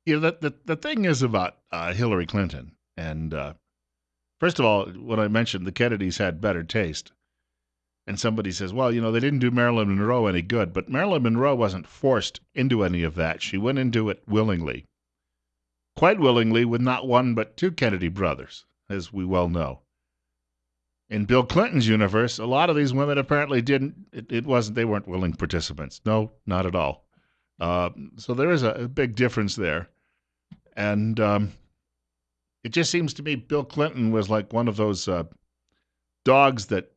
The thing is about Hillary Clinton, and first of all, when I mentioned the Kennedys had better taste, and somebody says, well, they didn't do Marilyn Monroe any good, but Marilyn Monroe wasn't forced into any of that. She went into it willingly, quite willingly, with not one but two Kennedy brothers, as we well know. In Bill Clinton's universe, a lot of these women apparently didn't. It wasn't. They weren't willing participants. No, not at all. So there is a big difference there, and it just seems to me Bill Clinton was like one of those dogs that,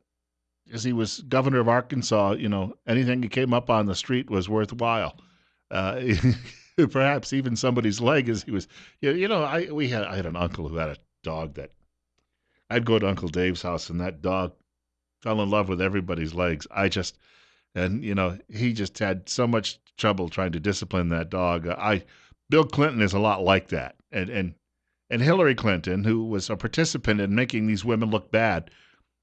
as he was governor of Arkansas, anything he came up on the street was worthwhile. Uh, Perhaps even somebody's leg, as he was. I had an uncle who had a dog that I'd go to Uncle Dave's house, and that dog fell in love with everybody's legs. And he just had so much trouble trying to discipline that dog. Bill Clinton is a lot like that, and Hillary Clinton, who was a participant in making these women look bad.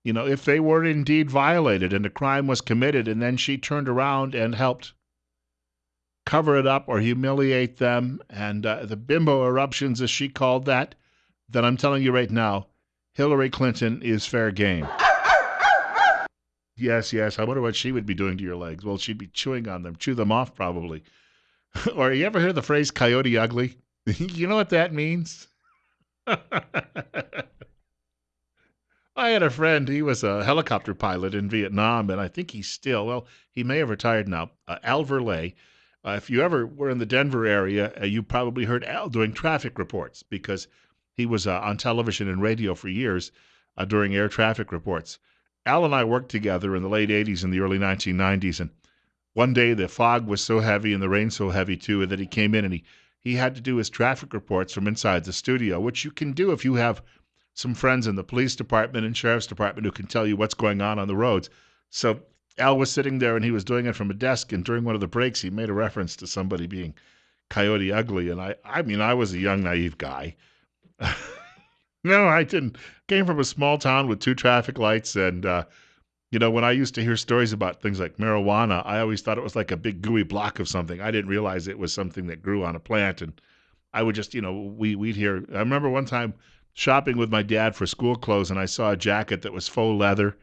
If they were indeed violated and a crime was committed, and then she turned around and helped cover it up or humiliate them, and the bimbo eruptions, as she called that, then I'm telling you right now, Hillary Clinton is fair game. Yes, yes. I wonder what she would be doing to your legs. Well, she'd be chewing on them, chew them off probably. Or you ever hear the phrase coyote ugly? You know what that means? I had a friend, he was a helicopter pilot in Vietnam, and I think he's still, well, he may have retired now, Al Verley. If you ever were in the Denver area, you probably heard Al doing traffic reports because he was on television and radio for years during air traffic reports. Al and I worked together in the late 80s and the early 1990s, and one day the fog was so heavy and the rain so heavy too that he came in and he had to do his traffic reports from inside the studio, which you can do if you have some friends in the police department and sheriff's department who can tell you what's going on the roads. So Al was sitting there and he was doing it from a desk, and during one of the breaks he made a reference to somebody being coyote ugly, and I was a young naive guy. No, I didn't. Came from a small town with two traffic lights, and when I used to hear stories about things like marijuana, I always thought it was like a big gooey block of something. I didn't realize it was something that grew on a plant, and I would just, we'd hear. I remember one time shopping with my dad for school clothes, and I saw a jacket that was faux leather,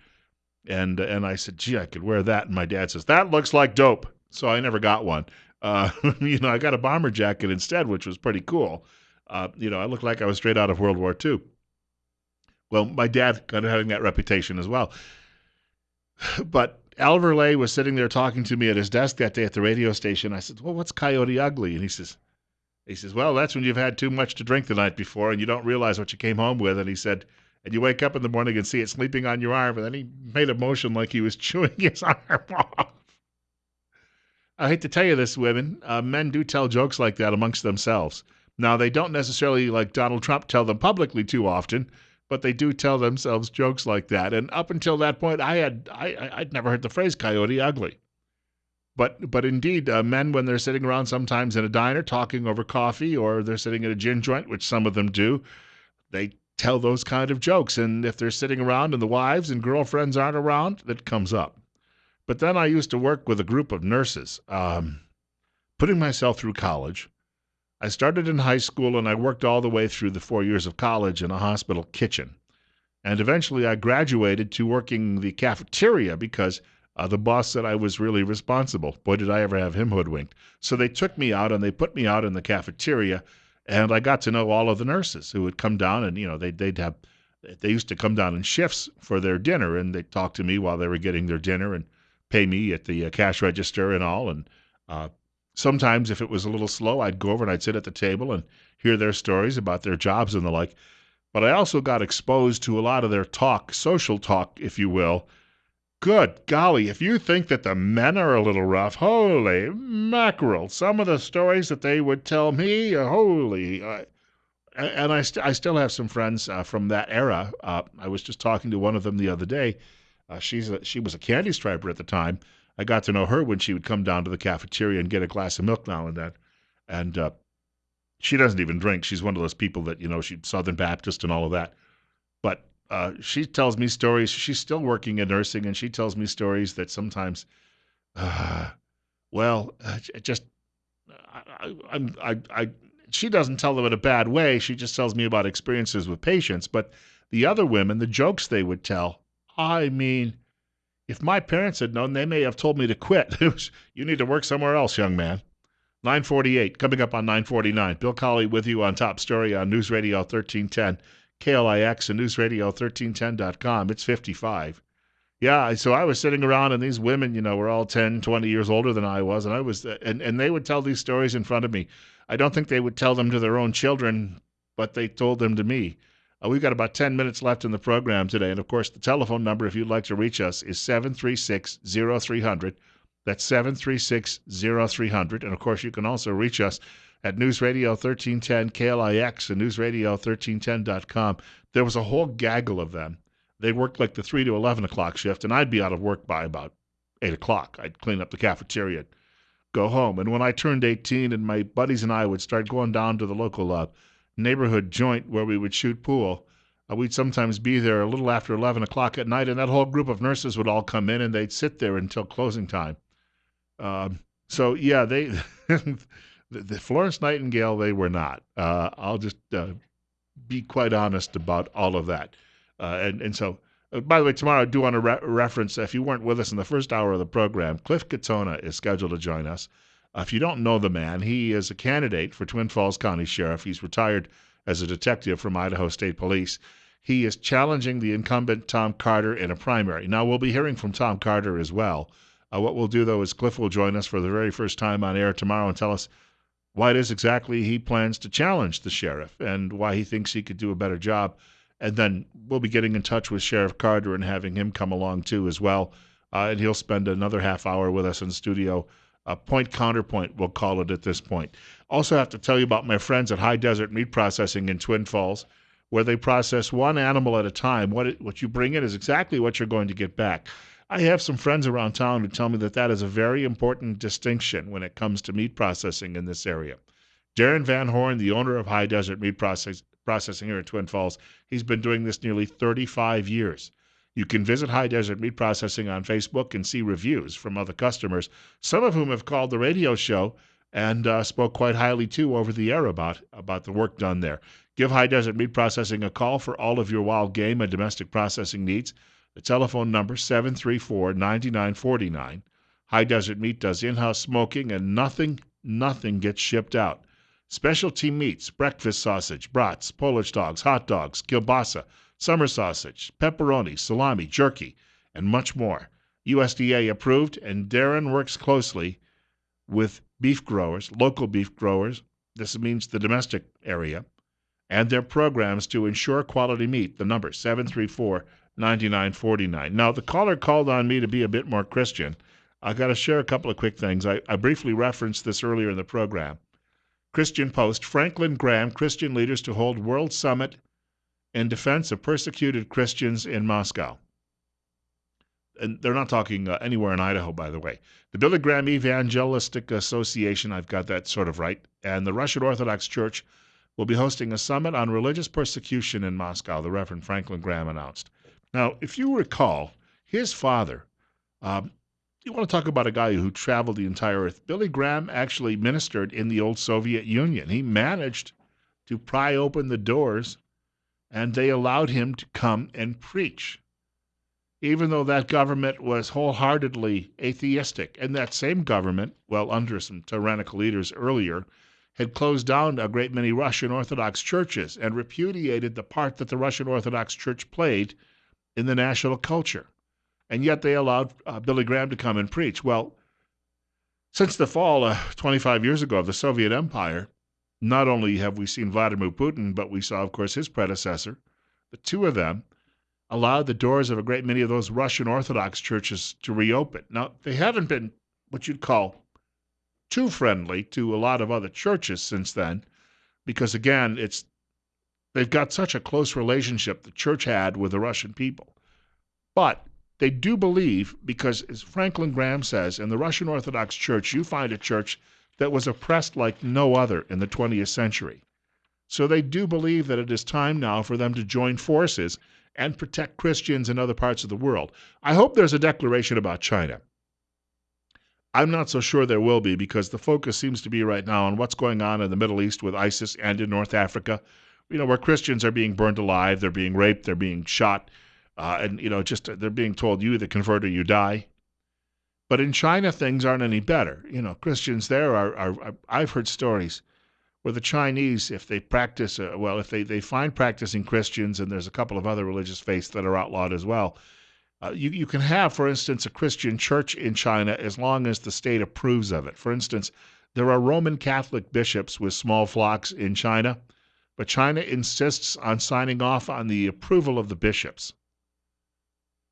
and I said, "Gee, I could wear that." And my dad says, "That looks like dope." So I never got one. I got a bomber jacket instead, which was pretty cool. I looked like I was straight out of World War II. Well, my dad kind of having that reputation as well. But Al Verley was sitting there talking to me at his desk that day at the radio station. I said, "Well, what's coyote ugly?" And he says, "Well, that's when you've had too much to drink the night before and you don't realize what you came home with." And he said, "And you wake up in the morning and see it sleeping on your arm." And then he made a motion like he was chewing his arm off. I hate to tell you this, women. Men do tell jokes like that amongst themselves. Now, they don't necessarily, like Donald Trump, tell them publicly too often, but they do tell themselves jokes like that. And up until that point, I'd never heard the phrase "coyote ugly." But indeed, men, when they're sitting around sometimes in a diner talking over coffee, or they're sitting at a gin joint, which some of them do, they tell those kind of jokes. And if they're sitting around and the wives and girlfriends aren't around, that comes up. But then I used to work with a group of nurses, putting myself through college. I started in high school and I worked all the way through the 4 years of college in a hospital kitchen. And eventually I graduated to working the cafeteria because the boss said I was really responsible. Boy, did I ever have him hoodwinked. So they took me out and they put me out in the cafeteria, and I got to know all of the nurses who would come down, and they used to come down in shifts for their dinner, and they'd talk to me while they were getting their dinner and pay me at the cash register and all. And sometimes if it was a little slow, I'd go over and I'd sit at the table and hear their stories about their jobs and the like. But I also got exposed to a lot of their talk, social talk, if you will. Good golly, if you think that the men are a little rough, holy mackerel, some of the stories that they would tell me, holy. And I still have some friends from that era. I was just talking to one of them the other day. She was a candy striper at the time. I got to know her when she would come down to the cafeteria and get a glass of milk now and then. And she doesn't even drink. She's one of those people that, she's Southern Baptist and all of that. But she tells me stories. She's still working in nursing, and she tells me stories that sometimes, well, just, I she doesn't tell them in a bad way. She just tells me about experiences with patients. But the other women, the jokes they would tell, I mean, if my parents had known, they may have told me to quit. You need to work somewhere else, young man. 9:48, coming up on 9:49. Bill Colley with you on Top Story on News Radio 1310, KLIX and newsradio1310.com. It's 55. Yeah, so I was sitting around, and these women, were all 10, 20 years older than I was, and and they would tell these stories in front of me. I don't think they would tell them to their own children, but they told them to me. We've got about 10 minutes left in the program today, and of course, the telephone number, if you'd like to reach us, is 736-0300. That's 736-0300, and of course, you can also reach us at News Radio 1310 KLIX and newsradio1310.com. There was a whole gaggle of them. They worked like the 3 to 11 o'clock shift, and I'd be out of work by about 8 o'clock. I'd clean up the cafeteria, go home. And when I turned 18, and my buddies and I would start going down to the local neighborhood joint where we would shoot pool, we'd sometimes be there a little after 11 o'clock at night, and that whole group of nurses would all come in, and they'd sit there until closing time. So, yeah, they the Florence Nightingale, they were not. I'll just be quite honest about all of that. And so, by the way, tomorrow I do want to reference, if you weren't with us in the first hour of the program, Cliff Katona is scheduled to join us. If you don't know the man, he is a candidate for Twin Falls County Sheriff. He's retired as a detective from Idaho State Police. He is challenging the incumbent Tom Carter in a primary. Now, we'll be hearing from Tom Carter as well. What we'll do, though, is Cliff will join us for the very first time on air tomorrow and tell us why it is exactly he plans to challenge the sheriff and why he thinks he could do a better job. And then we'll be getting in touch with Sheriff Carter and having him come along, too, as well. And he'll spend another half hour with us in the studio. Point counterpoint, we'll call it at this point. Also have to tell you about my friends at High Desert Meat Processing in Twin Falls, where they process one animal at a time. What you bring in is exactly what you're going to get back. I have some friends around town who tell me that is a very important distinction when it comes to meat processing in this area. Darren Van Horn, the owner of High Desert Meat Processing here in Twin Falls, he's been doing this nearly 35 years. You can visit High Desert Meat Processing on Facebook and see reviews from other customers, some of whom have called the radio show and spoke quite highly, too, over the air about the work done there. Give High Desert Meat Processing a call for all of your wild game and domestic processing needs. The telephone number, 734-9949. High Desert Meat does in-house smoking, and nothing gets shipped out. Specialty meats, breakfast sausage, brats, Polish dogs, hot dogs, kielbasa, summer sausage, pepperoni, salami, jerky, and much more. USDA approved, and Darren works closely with beef growers, local beef growers, this means the domestic area, and their programs to ensure quality meat. The number, 734-9949. Now, the caller called on me to be a bit more Christian. I got to share a couple of quick things. I briefly referenced this earlier in the program. Christian Post, Franklin Graham, Christian leaders to hold World Summit in defense of persecuted Christians in Moscow. And they're not talking anywhere in Idaho, by the way. The Billy Graham Evangelistic Association, I've got that sort of right, and the Russian Orthodox Church will be hosting a summit on religious persecution in Moscow, the Reverend Franklin Graham announced. Now, if you recall, his father, you want to talk about a guy who traveled the entire earth. Billy Graham actually ministered in the old Soviet Union. He managed to pry open the doors, and they allowed him to come and preach, even though that government was wholeheartedly atheistic. And that same government, well, under some tyrannical leaders earlier, had closed down a great many Russian Orthodox churches and repudiated the part that the Russian Orthodox Church played in the national culture. And yet they allowed Billy Graham to come and preach. Well, since the fall 25 years ago of the Soviet Empire, not only have we seen Vladimir Putin, but we saw, of course, his predecessor. The two of them allowed the doors of a great many of those Russian Orthodox churches to reopen. Now, they haven't been what you'd call too friendly to a lot of other churches since then, because, again, they've got such a close relationship the church had with the Russian people. But they do believe, because as Franklin Graham says, in the Russian Orthodox Church, you find a church that was oppressed like no other in the 20th century. So they do believe that it is time now for them to join forces and protect Christians in other parts of the world. I hope there's a declaration about China. I'm not so sure there will be because the focus seems to be right now on what's going on in the Middle East with ISIS and in North Africa, where Christians are being burned alive, they're being raped, they're being shot, and just they're being told you either convert or you die. But in China, things aren't any better. Christians there are I've heard stories where the Chinese, if they practice, if they find practicing Christians, and there's a couple of other religious faiths that are outlawed as well. You can have, for instance, a Christian church in China as long as the state approves of it. For instance, there are Roman Catholic bishops with small flocks in China, but China insists on signing off on the approval of the bishops,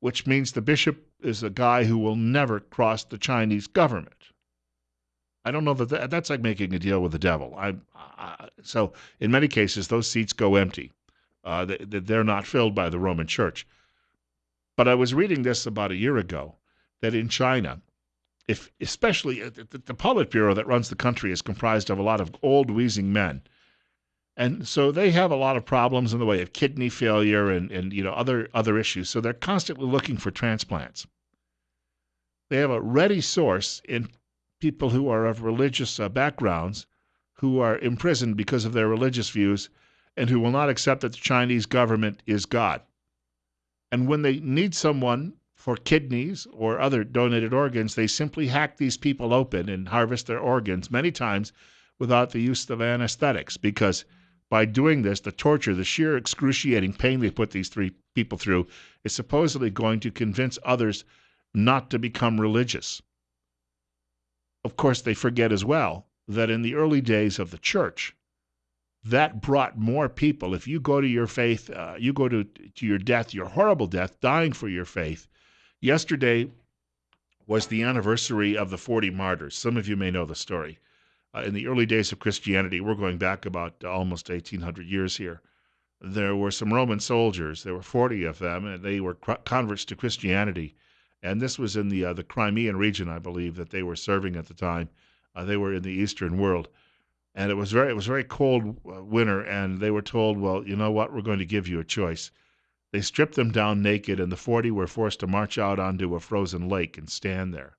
which means the bishop is a guy who will never cross the Chinese government. I don't know that's like making a deal with the devil. So in many cases, those seats go empty. They're not filled by the Roman Church. But I was reading this about a year ago, that in China, especially the Politburo that runs the country is comprised of a lot of old, wheezing men. And so they have a lot of problems in the way of kidney failure and other issues. So they're constantly looking for transplants. They have a ready source in people who are of religious backgrounds who are imprisoned because of their religious views and who will not accept that the Chinese government is God. And when they need someone for kidneys or other donated organs, they simply hack these people open and harvest their organs, many times without the use of anesthetics, because by doing this, the torture, the sheer excruciating pain they put these three people through is supposedly going to convince others not to become religious. Of course, they forget as well that in the early days of the church, that brought more people. If you go to your faith, you go to your death, your horrible death, dying for your faith. Yesterday was the anniversary of the 40 martyrs. Some of you may know the story. In the early days of Christianity, we're going back about almost 1,800 years here. There were some Roman soldiers. There were 40 of them, and they were converts to Christianity. And this was in the Crimean region, I believe, that they were serving at the time. They were in the Eastern world. And it was very cold winter, and they were told, well, you know what, we're going to give you a choice. They stripped them down naked, and the 40 were forced to march out onto a frozen lake and stand there.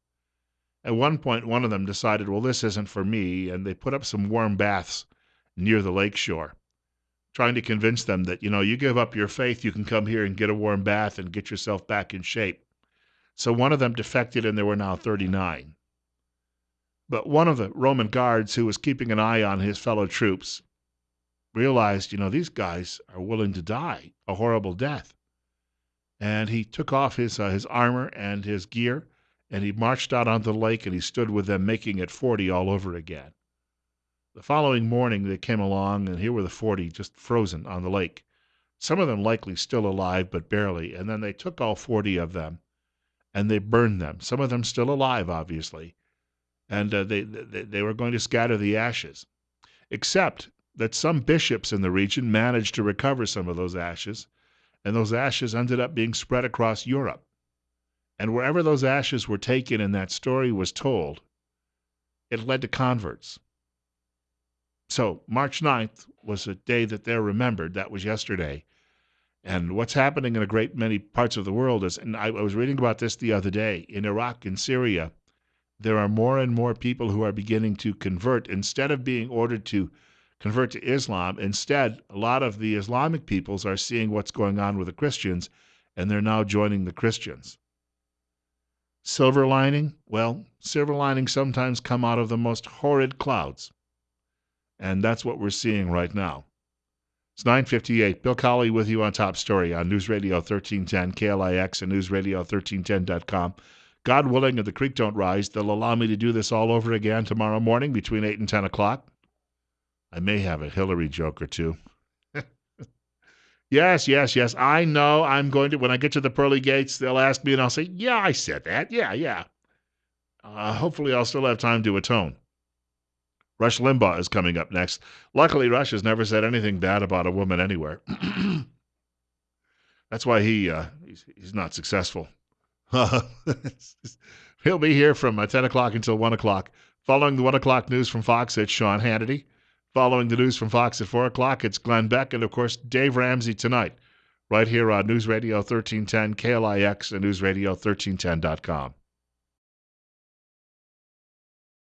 At one point, one of them decided, well, this isn't for me, and they put up some warm baths near the lake shore, trying to convince them that, you give up your faith, you can come here and get a warm bath and get yourself back in shape. So one of them defected, and there were now 39. But one of the Roman guards who was keeping an eye on his fellow troops realized, these guys are willing to die a horrible death. And he took off his armor and his gear, and he marched out onto the lake, and he stood with them, making it 40 all over again. The following morning, they came along, and here were the 40 just frozen on the lake. Some of them likely still alive, but barely. And then they took all 40 of them, and they burned them. Some of them still alive, obviously. And they were going to scatter the ashes, except that some bishops in the region managed to recover some of those ashes, and those ashes ended up being spread across Europe. And wherever those ashes were taken and that story was told, it led to converts. So March 9th was a day that they're remembered. That was yesterday. And what's happening in a great many parts of the world is, and I was reading about this the other day, in Iraq and Syria, there are more and more people who are beginning to convert. Instead of being ordered to convert to Islam, instead, a lot of the Islamic peoples are seeing what's going on with the Christians, and they're now joining the Christians. Silver lining? Well, silver linings sometimes come out of the most horrid clouds. And that's what we're seeing right now. It's 9:58. Bill Colley with you on Top Story on News Radio 1310, KLIX, and NewsRadio1310.com. God willing, if the creek don't rise, they'll allow me to do this all over again tomorrow morning between 8 and 10 o'clock. I may have a Hillary joke or two. Yes. I know I'm going to, when I get to the pearly gates, they'll ask me and I'll say, yeah, I said that. Yeah. Hopefully I'll still have time to atone. Rush Limbaugh is coming up next. Luckily, Rush has never said anything bad about a woman anywhere. That's why he's not successful. He'll be here from 10 o'clock until 1 o'clock. Following the 1 o'clock news from Fox, it's Sean Hannity. Following the news from Fox at 4 o'clock, it's Glenn Beck and, of course, Dave Ramsey tonight, right here on News Radio 1310, KLIX, and NewsRadio1310.com.